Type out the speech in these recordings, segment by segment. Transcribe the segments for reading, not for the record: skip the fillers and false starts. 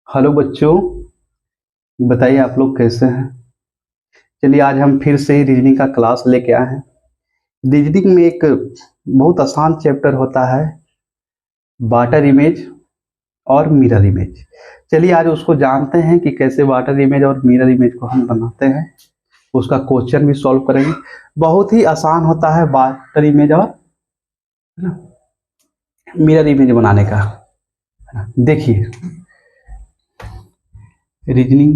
Hello बच्चों, बताइए आप लोग कैसे हैं। चलिए आज हम फिर से ही रीजनिंग का क्लास लेके आए हैं। रीजनिंग में एक बहुत आसान चैप्टर होता है, वाटर इमेज और मिरर इमेज। चलिए आज उसको जानते हैं कि कैसे वाटर इमेज और मिरर इमेज को हम बनाते हैं। उसका क्वेश्चन भी सॉल्व करेंगे। बहुत ही आसान होता है वाटर इमेज और मिरर इमेज बनाने का। देखिए रीजनिंग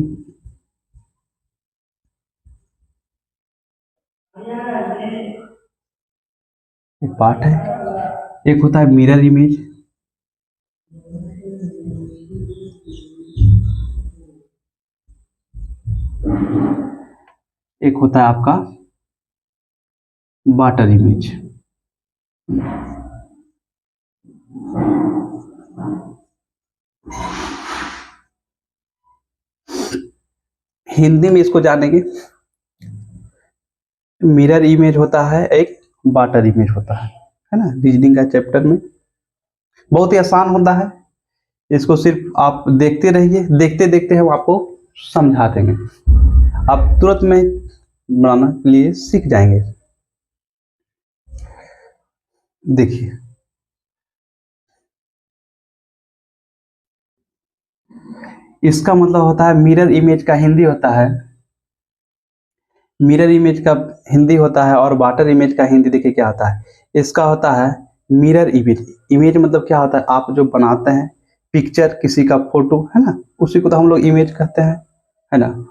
एक पार्ट है, एक होता है मिरर इमेज। एक होता है आपका वाटर इमेज। हिंदी में इसको जानेंगे। मिरर इमेज होता है, एक वाटर इमेज होता है ना। रीजनिंग का चैप्टर में बहुत ही आसान होता है। इसको सिर्फ आप देखते रहिए, देखते देखते हम आपको समझा देंगे। आप तुरंत में बनाना के लिए सीख जाएंगे। देखिए इसका मतलब होता है मिरर इमेज का हिंदी होता है, मिरर इमेज का हिंदी होता है और वाटर इमेज का हिंदी देखिए क्या होता है। इसका होता है मिरर इमेज। इमेज मतलब क्या होता है, आप जो बनाते हैं पिक्चर, किसी का फोटो है ना, उसी को तो हम लोग इमेज कहते हैं, है ना।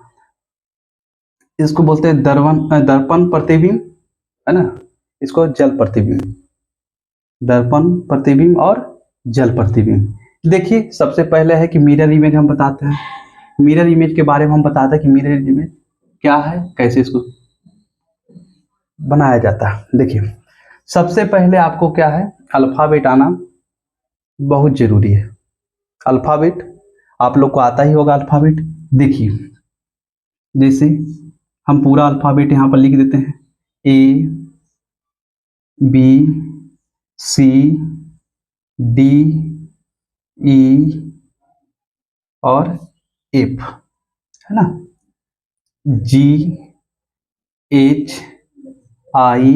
इसको बोलते हैं दर्पण प्रतिबिंब, है ना। इसको जल प्रतिबिंब, दर्पण प्रतिबिंब और जल प्रतिबिंब। देखिए सबसे पहले है कि मिरर इमेज हम बताते हैं। मिरर इमेज के बारे में हम बताते हैं कि मिरर इमेज क्या है, कैसे इसको बनाया जाता है। देखिए सबसे पहले आपको क्या है, अल्फाबेट आना बहुत जरूरी है। अल्फाबेट आप लोग को आता ही होगा अल्फाबेट। देखिए जैसे हम पूरा अल्फाबेट यहाँ पर लिख देते हैं, ए बी सी डी ई और एफ, है ना। जी H I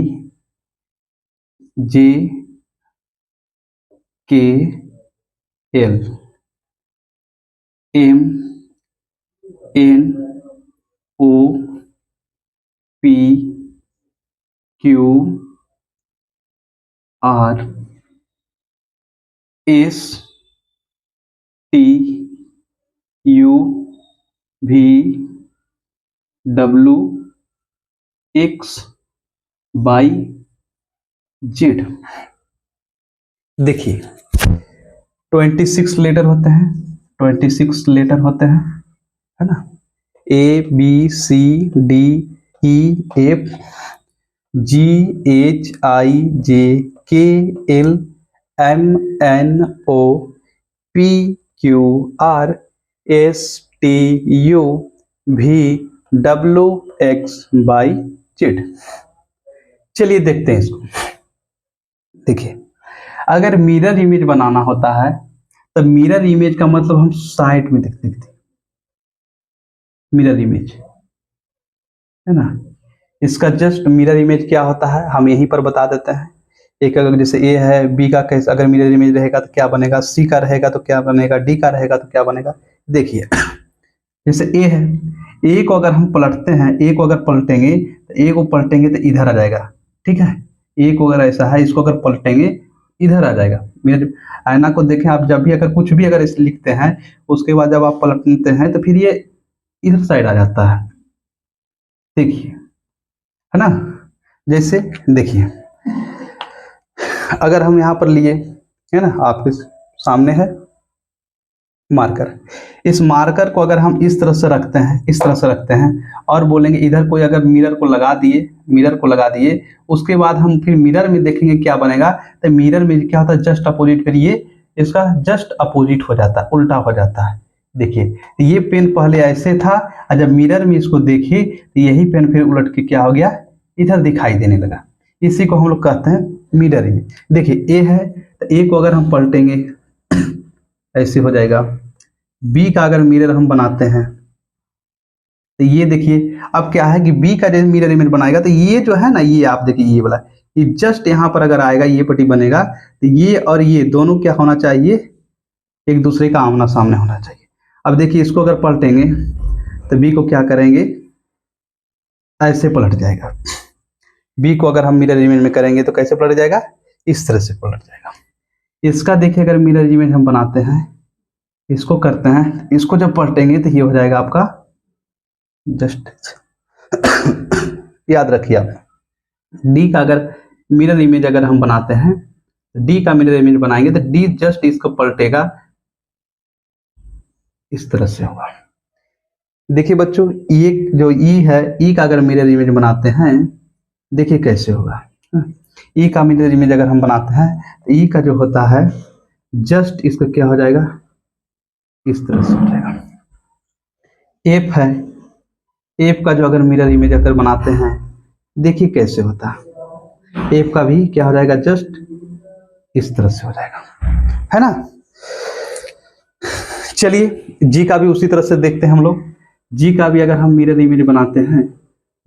J K L M N O P Q R S T U V W X Y Z. देखिए 26 लेटर होते हैं, 26 लेटर होते हैं, है ना। A B C D E F G H I J K L M N O P Q R S T U V W X Y Z. चलिए देखते हैं इसको। देखिए अगर मिरर इमेज बनाना होता है तो मिरर इमेज का मतलब हम साइड में देखते थे, मिरर इमेज, है ना। इसका जस्ट मिरर इमेज क्या होता है हम यहीं पर बता देते हैं। एक अगर जैसे ए है, बी का कैसे अगर मिरर इमेज रहेगा तो क्या बनेगा, सी का रहेगा तो क्या बनेगा, डी का रहेगा तो क्या बनेगा। देखिए जैसे ए है, ए को अगर हम पलटते हैं, ए को अगर पलटेंगे तो ए को पलटेंगे तो इधर आ जाएगा, ठीक है। ए को अगर ऐसा है, इसको अगर पलटेंगे इधर आ जाएगा। मेरे आईना को देखें आप, जब भी अगर कुछ भी अगर इस लिखते हैं उसके बाद जब आप पलटते हैं तो फिर ये इधर साइड आ जाता है। देखिए, है ना। जैसे देखिए अगर हम यहाँ पर लिए, है ना, आपके सामने है मार्कर। इस मार्कर को अगर हम इस तरह से रखते हैं, इस तरह से रखते हैं और बोलेंगे इधर कोई अगर मिरर को लगा दिए, मिरर को लगा दिए, उसके बाद हम फिर मिरर में देखेंगे क्या बनेगा। तो मिरर में क्या होता है, जस्ट अपोजिट, फिर ये इसका जस्ट अपोजिट हो जाता है, उल्टा हो जाता है। देखिए ये पेन पहले ऐसे था और जब मिरर में इसको देखिए तो यही पेन फिर उलट के क्या हो गया, इधर दिखाई देने लगा। इसी को हम लोग कहते हैं मिरर इमेज। देखिए ए है तो ए को अगर हम पलटेंगे ऐसे हो जाएगा, बी का अगर मिरर हम बनाते हैं तो ये देखिए अब क्या है कि बी का जैसे मिरर इमेज बनाएगा तो ये जो है ना, ये आप देखिए ये वाला, ये जस्ट यहाँ पर अगर आएगा, ये पट्टी बनेगा तो ये और ये दोनों क्या होना चाहिए, एक दूसरे का आमना सामने होना चाहिए। अब देखिए इसको अगर पलटेंगे तो बी को क्या करेंगे, ऐसे पलट जाएगा। बी को अगर हम मिरर इमेज में करेंगे तो कैसे पलट जाएगा, इस तरह से पलट जाएगा। इसका देखिए अगर मिरर इमेज हम बनाते हैं, इसको करते हैं, इसको जब पलटेंगे तो ये हो जाएगा आपका जस्ट याद रखिए आप, डी का अगर मिरर इमेज अगर हम बनाते हैं, डी का मिरर इमेज बनाएंगे तो डी जस्ट इसको पलटेगा, इस तरह से होगा। देखिए बच्चों, ये जो ई है, ई का अगर मिरर इमेज बनाते हैं, देखिए कैसे होगा। ई का मिरर इमेज अगर हम बनाते हैं तो ई का जो होता है जस्ट इसका क्या हो जाएगा, इस तरह से हो जाएगा। एफ है, एफ का जो अगर मिरर इमेज अगर बनाते हैं, देखिए कैसे होता है। एफ का भी क्या हो जाएगा, जस्ट इस तरह से हो जाएगा, है ना। चलिए जी का भी उसी तरह से देखते हैं हम लोग। जी का भी अगर हम मिरर इमेज बनाते हैं,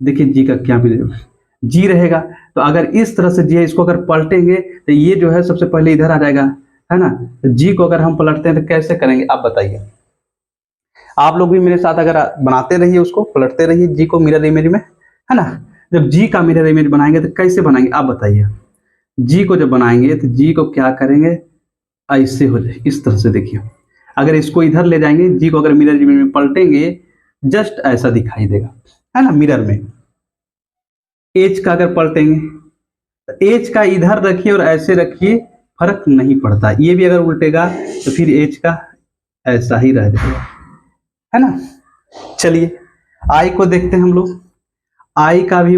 देखिए जी का क्या मिरर, जी रहेगा तो अगर इस तरह से जी है, इसको अगर पलटेंगे तो ये जो है सबसे पहले इधर आ जाएगा, है ना। जी को अगर हम पलटते हैं तो कैसे करेंगे आप बताइए। आप लोग भी मेरे साथ अगर बनाते रहिए, उसको पलटते रहिए जी को मिरर इमेज में, है ना। जब जी का मिरर इमेज बनाएंगे तो कैसे बनाएंगे आप बताइए। जी को जब बनाएंगे तो जी को क्या करेंगे, ऐसे हो जाए, इस तरह से देखिए। अगर इसको इधर ले जाएंगे, जी को अगर मिरर इमेज में पलटेंगे, जस्ट ऐसा दिखाई देगा, है ना, मिरर में। एच का अगर पलटेंगे तो एच का इधर रखिए और ऐसे रखिए, फर्क नहीं पड़ता। ये भी अगर उल्टेगा तो फिर एच का ऐसा ही रह जाएगा, है ना। चलिए आई को देखते हैं हम लोग। आई का भी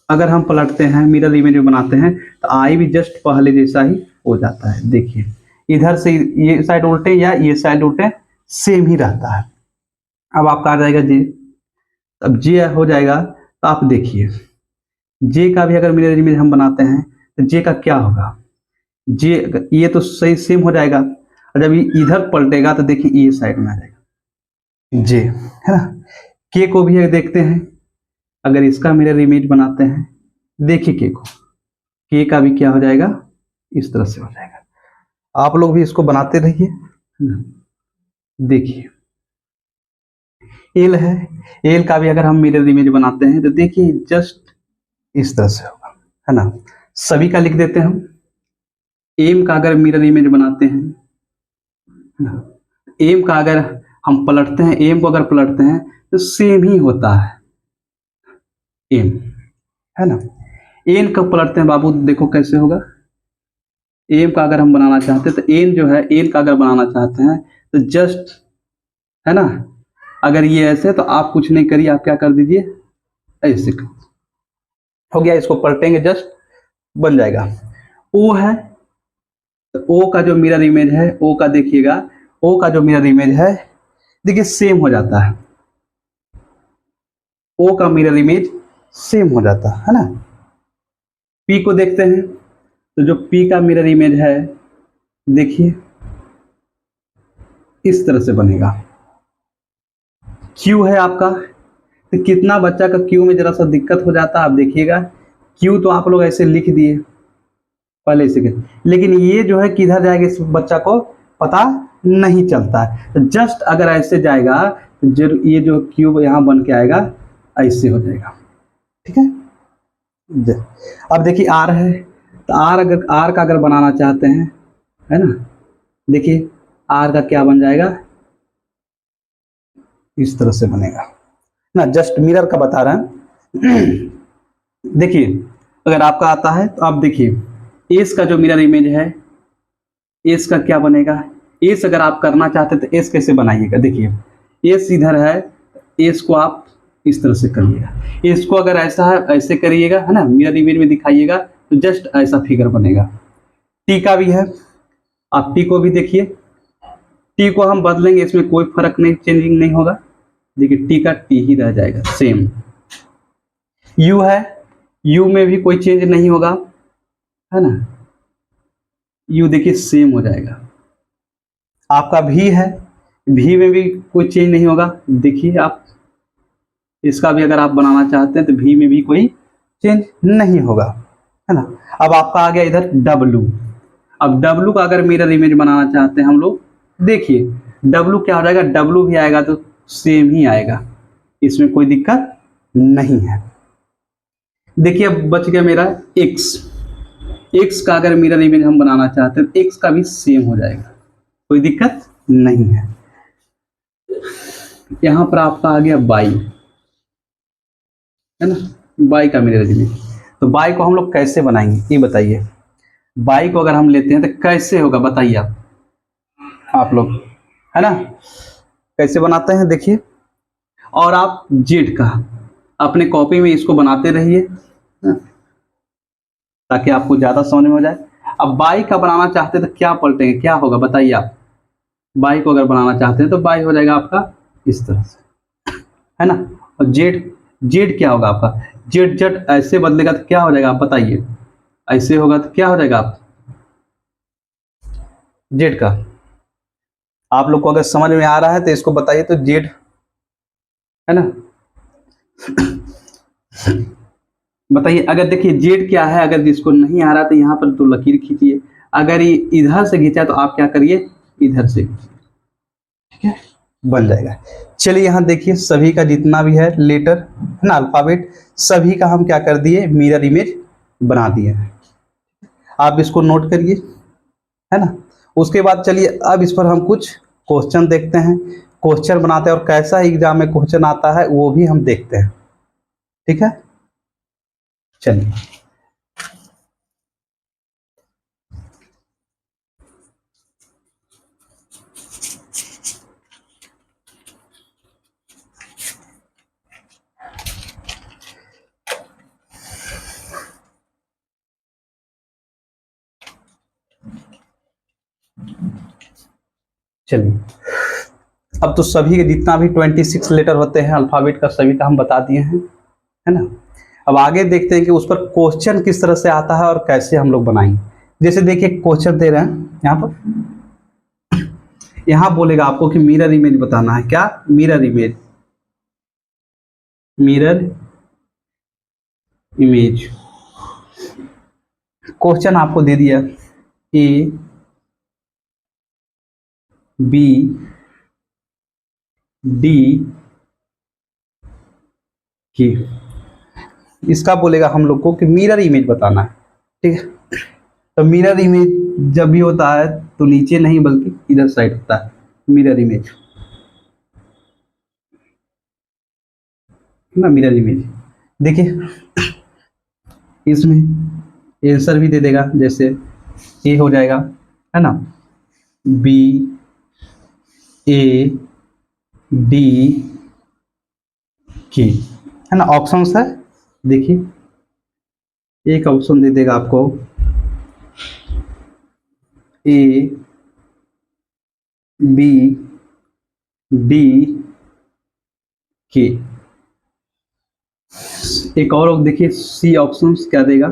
अगर हम पलटते हैं, मिरर इमेज में बनाते हैं तो आई भी जस्ट पहले जैसा ही हो जाता है। देखिए इधर से ये साइड उल्टे या ये साइड उल्टे, सेम ही रहता है। अब आपका आ जाएगा जे, अब जे हो जाएगा तो आप देखिए जे का भी अगर मिरर इमेज हम बनाते हैं तो जे का क्या होगा, जे ये तो सही सेम हो जाएगा, और जब ये इधर पलटेगा तो देखिए ये साइड में आ जाएगा जे, है ना। के को भी देखते हैं, अगर इसका मिरर इमेज बनाते हैं, देखिए के को, के का भी क्या हो जाएगा, इस तरह से हो जाएगा। आप लोग भी इसको बनाते रहिए। देखिए एल है, एल का भी अगर हम मिरर इमेज बनाते हैं तो देखिए जस्ट इस तरह से होगा, है ना। सभी का लिख देते हैं हम। एम का अगर मिरर इमेज बनाते हैं, एम का अगर हम पलटते हैं, एम को अगर पलटते हैं तो सेम ही होता है एम, है ना। एन का पलटते हैं बाबू, देखो कैसे होगा। एम का अगर हम बनाना चाहते हैं तो एन जो है, एन का अगर बनाना चाहते हैं तो जस्ट, है ना, अगर ये ऐसे तो आप कुछ नहीं करिए, आप क्या कर दीजिए, ऐसे हो गया। इसको पलटेंगे जस्ट बन जाएगा। ओ है तो ओ का जो मिरर इमेज है, ओ का देखिएगा, ओ का जो मिरर इमेज है देखिए सेम हो जाता है, ओ का मिरर इमेज सेम हो जाता है ना। पी को देखते हैं तो जो पी का मिरर इमेज है देखिए इस तरह से बनेगा। क्यू है आपका, तो कितना बच्चा का क्यू में जरा सा दिक्कत हो जाता है, आप देखिएगा। क्यू तो आप लोग ऐसे लिख दिए पहले से, लेकिन ये जो है किधर जाएगा इस बच्चा को पता नहीं चलता है। तो जस्ट अगर ऐसे जाएगा तो जो ये जो क्यूब यहाँ बन के आएगा ऐसे हो जाएगा, ठीक है। अब देखिए आर है, तो आर अगर आर का अगर बनाना चाहते हैं, है ना, देखिए आर का क्या बन जाएगा, इस तरह से बनेगा ना। जस्ट मिरर का बता रहे हैं। देखिए अगर आपका आता है तो आप देखिए एस का जो मिरर इमेज है, एस का क्या बनेगा, एस अगर आप करना चाहते हैं तो एस कैसे बनाइएगा। देखिए एस इधर है, एस को आप इस तरह से करिएगा, एस को अगर ऐसा है ऐसे करिएगा, है ना, मिरर इमेज में दिखाइएगा तो जस्ट ऐसा फिगर बनेगा। टी का भी है, आप टी को भी देखिए, टी को हम बदलेंगे, इसमें कोई फर्क नहीं, चेंजिंग नहीं होगा। देखिए टी का टी ही रह जाएगा सेम। यू है, यू में भी कोई चेंज नहीं होगा, है ना, यू देखिए सेम हो जाएगा। आपका भी है, भी में भी कोई चेंज नहीं होगा। देखिए आप इसका भी अगर आप बनाना चाहते हैं तो भी में भी कोई चेंज नहीं होगा, है ना। अब आपका आ गया इधर W। अब W का अगर मिरर इमेज बनाना चाहते हैं हम लोग, देखिए W क्या हो जाएगा, W भी आएगा तो सेम ही आएगा, इसमें कोई दिक्कत नहीं है। देखिए अब बच गया मेरा X। X का अगर मिरर इमेज हम बनाना चाहते हैं तो X का भी सेम हो जाएगा, कोई दिक्कत नहीं है। यहां पर आपका आ गया Y, है ना, Y का मिरर इमेज। तो Y को हम लोग कैसे बनाएंगे ये बताइए। Y को अगर हम लेते हैं तो कैसे होगा बताइए आप लोग, है ना, कैसे बनाते हैं देखिए। और आप Z का अपने कॉपी में इसको बनाते रहिए ताकि आपको ज्यादा समझ में हो जाए। अब Y का बनाना चाहते हैं तो क्या पलटेंगे, क्या होगा बताइए आप। Y को अगर बनाना चाहते हैं तो Y हो जाएगा आपका इस तरह से, है ना। और Z क्या होगा आपका, Z ऐसे बदलेगा तो क्या हो जाएगा आप बताइए। ऐसे होगा तो क्या हो जाएगा आप Z का। आप लोग को अगर समझ में आ रहा है तो इसको बताइए। तो Z, है ना, बताइए। अगर देखिए Z क्या है, अगर जिसको नहीं आ रहा तो यहाँ पर तो लकीर खींचिए। अगर ये इधर से खींचा तो आप क्या करिए, इधर से, ठीक है, बन जाएगा। चलिए यहाँ देखिए सभी का जितना भी है लेटर, है ना, अल्फाबेट, सभी का हम क्या कर दिए, मिरर इमेज बना दिए। आप इसको नोट करिए, है ना। उसके बाद चलिए अब इस पर हम कुछ क्वेश्चन देखते हैं, क्वेश्चन बनाते हैं और कैसा एग्जाम में क्वेश्चन आता है वो भी हम देखते हैं, ठीक है। चलिए चलिए अब तो सभी के जितना भी 26 लेटर होते हैं अल्फाबेट का, सभी का हम बता दिए हैं, है ना। अब आगे देखते हैं कि उस पर क्वेश्चन किस तरह से आता है और कैसे हम लोग बनाएंगे। जैसे देखिए क्वेश्चन दे रहे हैं यहाँ पर, यहाँ बोलेगा आपको कि मिरर इमेज बताना है। क्या, mirror image, mirror image. Question आपको दे दिया A B D की, इसका बोलेगा हम लोग को कि मिरर इमेज बताना है, ठीक है। तो मिरर इमेज जब भी होता है तो नीचे नहीं बल्कि इधर साइड होता है मिरर इमेज, ना, मिरर इमेज। देखिए इसमें आंसर भी दे देगा, जैसे ए हो जाएगा, है ना, बी, ए, डी, के, है ना, ऑप्शंस है। देखिए एक ऑप्शन दे देगा आपको ए बी डी के। एक और देखिए सी ऑप्शंस क्या देगा,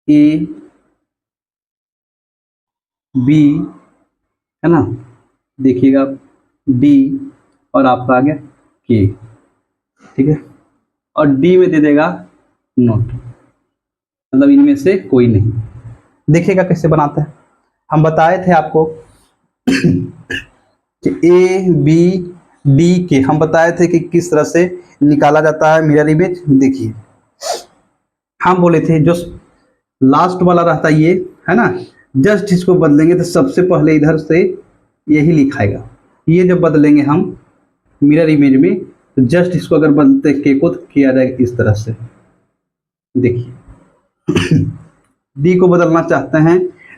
ए बी, है ना, देखिएगा डी, और आपका आ गया के, ठीक है। और डी में दे देगा नोट, मतलब इनमें से कोई नहीं। देखिएगा कैसे बनाते हैं। हम बताए थे आपको कि ए बी डी के हम बताए थे कि किस तरह से निकाला जाता है मिरर इमेज। देखिए हम बोले थे जो लास्ट वाला रहता है ये, है ना, जस्ट इसको बदलेंगे तो सबसे पहले इधर से यही लिखाएगा। ये जब बदलेंगे हम मिरर इमेज में तो जस्ट इसको अगर बदलते के को तो किया जाएगा इस तरह से। देखिए डी को बदलना चाहते हैं,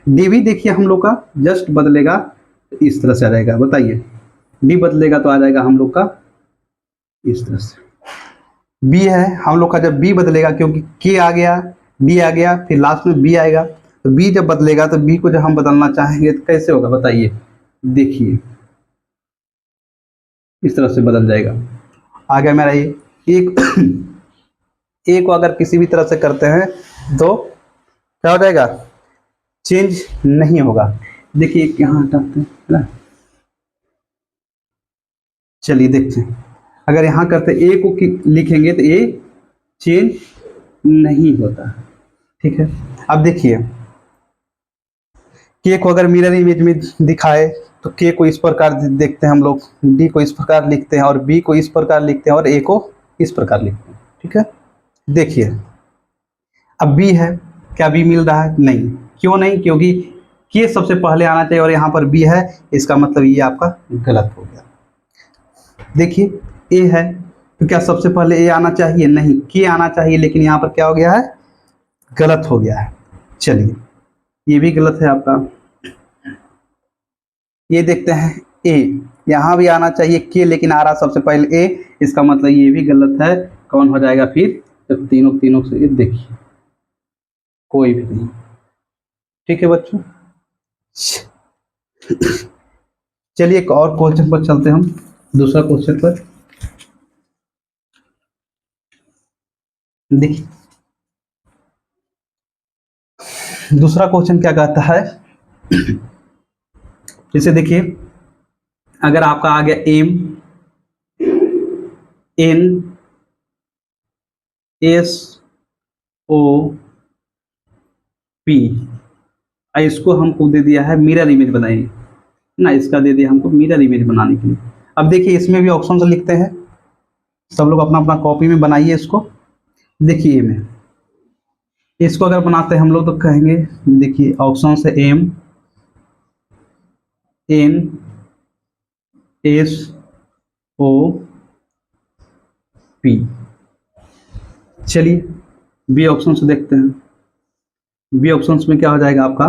डी भी देखिए हम लोग का जस्ट बदलेगा तो इस तरह से आ जाएगा। बताइए डी बदलेगा तो आ जाएगा हम लोग का इस तरह से। बी है हम लोग का, जब बी बदलेगा क्योंकि के आ गया, डी आ गया, फिर लास्ट में बी आएगा, तो बी जब बदलेगा तो बी को जब हम बदलना चाहेंगे तो कैसे होगा बताइए। देखिए इस तरह से बदल जाएगा। आ गया मेरा ये एक ए को अगर किसी भी तरह से करते हैं तो क्या हो जाएगा, चेंज नहीं होगा। देखिए यहाँ हटाते हैं ना, चलिए देखते हैं, अगर यहाँ करते ए को लिखेंगे तो ए चेंज नहीं होता, ठीक है। अब देखिए के को अगर मिरर इमेज में दिखाए तो के को इस प्रकार देखते हैं हम लोग, डी को इस प्रकार लिखते हैं और बी को इस प्रकार लिखते हैं और ए को इस प्रकार लिखते हैं, ठीक है। देखिए अब बी है, क्या बी मिल रहा है? नहीं। क्यों नहीं? क्योंकि के सबसे पहले आना चाहिए और यहाँ पर बी है, इसका मतलब ये आपका गलत हो गया। देखिए ए है तो क्या सबसे पहले ए आना चाहिए? नहीं, के आना चाहिए, लेकिन यहाँ पर क्या हो गया है? गलत हो गया है। चलिए ये भी गलत है आपका। ये देखते हैं ए, यहाँ भी आना चाहिए के, लेकिन आ रहा सबसे पहले ए, इसका मतलब ये भी गलत है। कौन हो जाएगा फिर? जब तीनों से ये देखिए कोई भी नहीं, ठीक है बच्चों। चलिए एक और क्वेश्चन पर चलते हैं हम, दूसरा क्वेश्चन पर। देखिए दूसरा क्वेश्चन क्या कहता है, जैसे देखिए अगर आपका आ गया M N S O P, इसको हमको दे दिया है मिरर इमेज बनाइए ना, इसका दे दिया हमको मिरर इमेज बनाने के लिए। अब देखिए इसमें भी ऑप्शन से लिखते हैं, सब लोग अपना अपना कॉपी में बनाइए इसको। देखिए में इसको अगर बनाते हैं हम लोग तो कहेंगे, देखिए ऑप्शन से M N S O P. चलिए बी ऑप्शन से देखते हैं। बी ऑप्शन में क्या हो जाएगा आपका?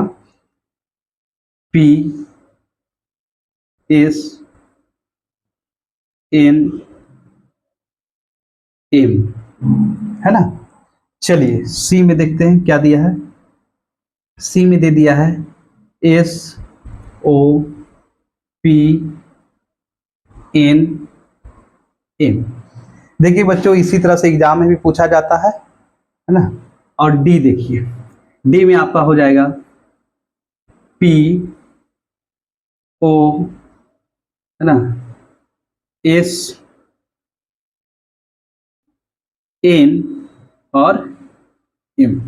पी एस एन एम, है ना। चलिए सी में देखते हैं क्या दिया है। सी में दे दिया है S O P N M. देखिए बच्चों इसी तरह से एग्जाम में भी पूछा जाता है ना। और डी देखिए, डी में आपका हो जाएगा पी ओ, है ना, एस एन और एम।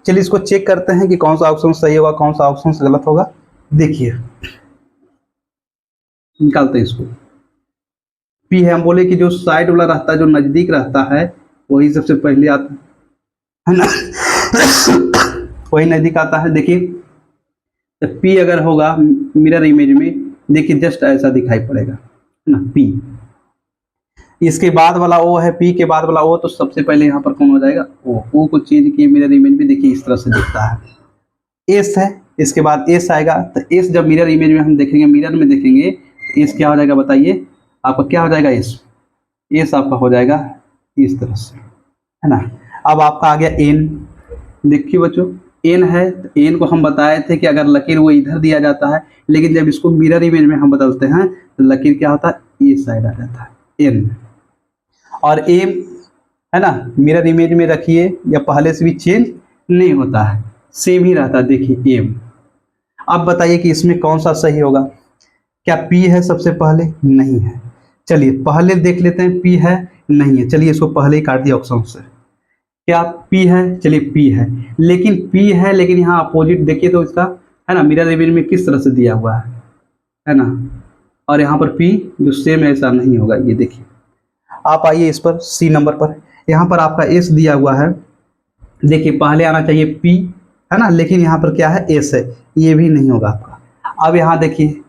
चलिए इसको चेक करते हैं कि कौन सा ऑप्शन सही होगा, कौन सा ऑप्शन गलत होगा। देखिए निकालते हैं इसको। पी है, हम बोले कि जो साइड वाला रहता है, जो नजदीक रहता है वही सबसे पहले आता है ना, वही नजदीक आता है। देखिए तो पी अगर होगा मिरर इमेज में, देखिए जस्ट ऐसा दिखाई पड़ेगा, है ना, पी। इसके बाद वाला ओ है, पी के बाद वाला ओ, तो सबसे पहले यहाँ पर कौन हो जाएगा? ओ को चेंज किए मिरर इमेज में, देखिए इस तरह से दिखता है। एस है, इसके बाद एस आएगा, तो एस जब मिरर इमेज में हम देखेंगे, मिरर में देखेंगे, तो एस क्या हो जाएगा बताइए? आपका क्या हो जाएगा? एस, एस आपका हो जाएगा इस तरह से, है ना। अब आपका आ गया एन। देखिए बच्चों एन है, तो एन को हम बताए थे कि अगर लकीर वो इधर दिया जाता है, लेकिन जब इसको मिरर इमेज में हम बदलते हैं तो लकीर क्या होता है? ये साइड आ जाता है, एन। और एम, है ना, मिरर इमेज में रखिए या पहले से भी चेंज नहीं होता है, सेम ही रहता है। देखिए एम। अब बताइए कि इसमें कौन सा सही होगा? क्या पी है सबसे पहले? नहीं है। चलिए पहले देख लेते हैं, पी है? नहीं है। चलिए इसको पहले ही काट दिया ऑप्शन से। क्या पी है? चलिए पी है, लेकिन पी है, लेकिन यहाँ अपोजिट देखिए तो इसका, है ना, मिरर इमेज में किस तरह से दिया हुआ है ना। और यहाँ पर पी जो सेम ऐसा नहीं होगा, ये देखिए। आप आइए इस पर, सी नंबर पर, यहाँ पर आपका एस दिया हुआ है। देखिए पहले आना चाहिए पी, है ना, लेकिन यहाँ पर क्या है? एस है, ये भी नहीं होगा आपका। अब यहाँ देखिए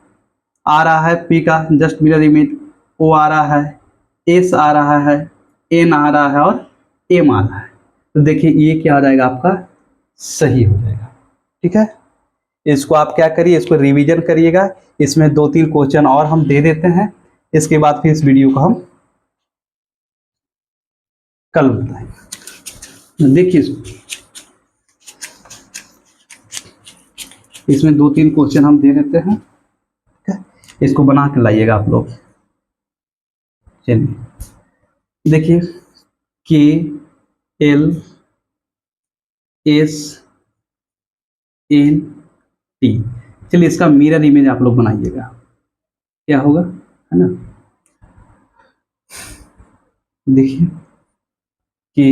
आ रहा है पी का जस्ट मिरर इमेज, ओ आ रहा है, एस आ रहा है, एन आ रहा है और एम आ रहा है। तो देखिए ये क्या आ जाएगा आपका? सही हो जाएगा, ठीक है। इसको आप क्या करिए, इसको रिवीजन करिएगा। इसमें 2-3 क्वेश्चन और हम दे देते हैं, इसके बाद फिर इस वीडियो को हम कल बताएंगे। देखिए इसमें 2-3 क्वेश्चन हम दे देते हैं, ठीक है। इसको बना के लाइएगा आप लोग। चलिए देखिए K L S N T. चलिए इसका मिरर इमेज आप लोग बनाइएगा। क्या होगा? है ना। देखिए K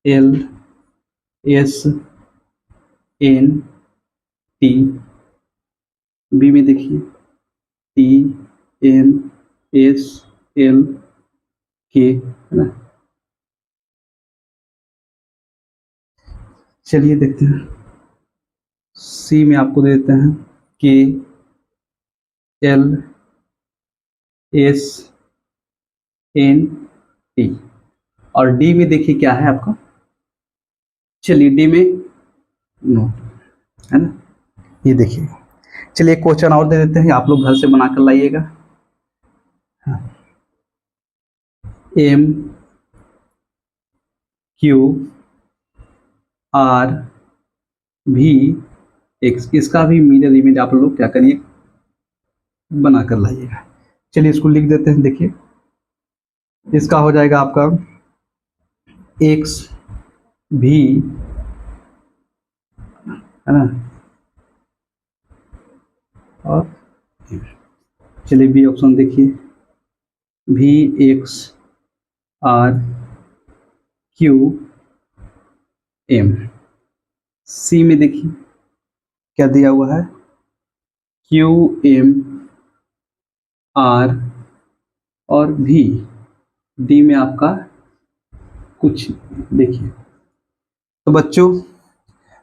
L S N T, B में देखिए टी एन एस एल के, है ना। चलिए देखते हैं, सी में आपको दे देते हैं के एल एस एन टी, और डी में देखिए क्या है आपका, चलिए डी में नो, है ना। ये देखिए, चलिए एक क्वेश्चन और दे देते हैं, आप लोग घर से बना कर लाइएगा। एम क्यू आर भी एक्स, इसका भी मिरर इमेज आप लोग क्या करिए, बना कर लाइएगा। चलिए इसको लिख देते हैं। देखिए इसका हो जाएगा आपका एक्स भी, है ना, और चलिए बी ऑप्शन देखिए, भी एक्स आर क्यू एम। सी में देखिए क्या दिया हुआ है, क्यू एम आर और भी। डी में आपका कुछ देखिए। तो बच्चों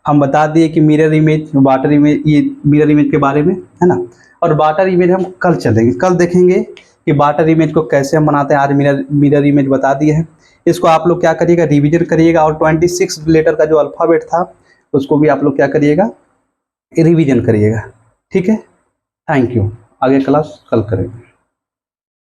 हम बता दिए कि मिरर इमेज, वाटर इमेज, ये मिरर इमेज के बारे में, है ना। और वाटर इमेज हम कल चलेंगे, कल देखेंगे कि वाटर इमेज को कैसे हम बनाते हैं। आज मिरर इमेज बता दिए हैं। इसको आप लोग क्या करिएगा, रिवीजन करिएगा, और 26 लेटर का जो अल्फ़ाबेट था उसको भी आप लोग क्या करिएगा, रिवीजन करिएगा। ठीक है, थैंक यू। आगे क्लास कल करेंगे।